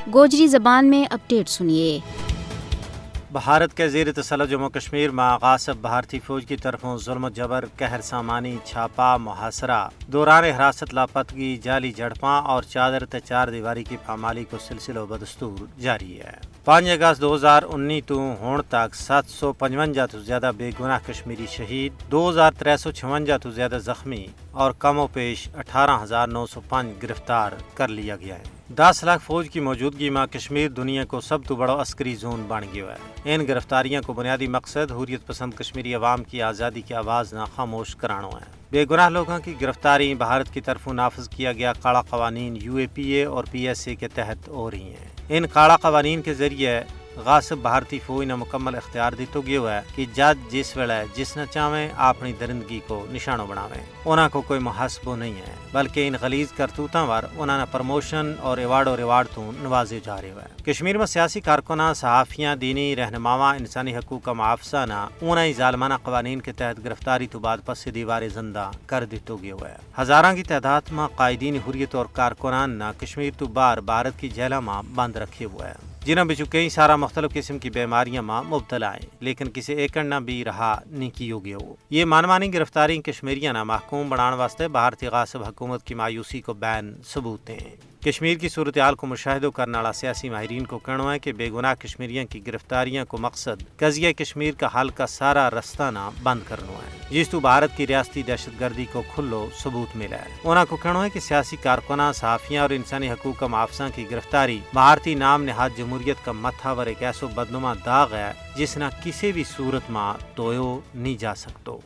गोजरी ज़बान में अपडेट सुनिए। भारत के ज़ेर तसल्लुत जम्मू कश्मीर में गासिब भारतीय फ़ौज की तरफों जुल्म जबर, कहर सामानी, छापा, मुहासरा, दौरान हिरासत लापतगी, जाली झड़पां और चादर ते चार दीवारी की पामाली को सिलसिला बदस्तूर जारी है। 5 अगस्त 2019 तो हुण तक 755 तो ज़्यादा बेगुनाह कश्मीरी शहीद, 2356 तो ज़्यादा जख्मी और कमो पेश 18,905 गिरफ्तार कर लिया गया है। 10 लाख फौज की मौजूदगी में कश्मीर दुनिया को सब तो बड़ा अस्करी जोन बन गया है। इन गिरफ्तारियों को बुनियादी मकसद हुर्रियत पसंद कश्मीरी अवाम की आज़ादी की आवाज़ ना खामोश कराना है। बेगुनाह लोगों की गिरफ्तारी भारत की तरफों नाफिज किया गया काला कवानीन UAPA और PSA के तहत हो रही हैं। इन काला कवानीन के जरिए गासिब भारतीय फौज ने मुकम्मल इख्तियार दितो गयो है कि जज जिस वेले जिस न चाहें अपनी दरिंदगी को निशानो बनावे। उन्हां को कोई मुहासबो नहीं है, बल्कि इन गलीज करतूतां वर उन्होंने प्रमोशन और रिवार्ड तो नवाजे जा रहे हैं। कश्मीर में सियासी कारकुना, सहाफ़ियाँ, दीनी रहनुमावां, इंसानी हकूक का मुआवजा ना उन्हें जालमाना कवानीन के तहत गिरफ्तारी तो बाद पस दीवार जिंदा कर दितो गयो है। हजारां की तादाद में कायदीन हुर्रियत और कारकुनान ना कश्मीर तो बार भारत की जेलों में बंद रखे हुए हैं, जिन्हें बिचू कई सारा मुख्तलिफ किस्म की बीमारियां में मुब्तला हैं, लेकिन किसी एक ना भी रहा नहीं की होगी। ये मानमानी गिरफ्तारी कश्मीरियां ना महकूम बनाने वास्ते भारतीय गासिब हुकूमत की मायूसी को बैन सबूत हैं। कश्मीर की सूरत हाल को मुशाहिदो करने वाला सियासी माहिरीन को कहना है कि बेगुनाह कश्मीरियों की गिरफ्तारियों को मकसद कज़िया कश्मीर का हल का सारा रास्ता ना बंद करना है, जिस तो भारत की रियासती दहशतगर्दी को खुल्लो सबूत मिला है। उन्होंने को कहना है कि सियासी कारकुना, सहाफ़ियाँ और इंसानी हकूक का मुआवजा की गिरफ्तारी भारतीय नाम नहाद जमहूरियत का मत्थावर एक ऐसो बदनुमा दाग है जिसना किसी भी सूरत में धोयो नहीं जा सकता।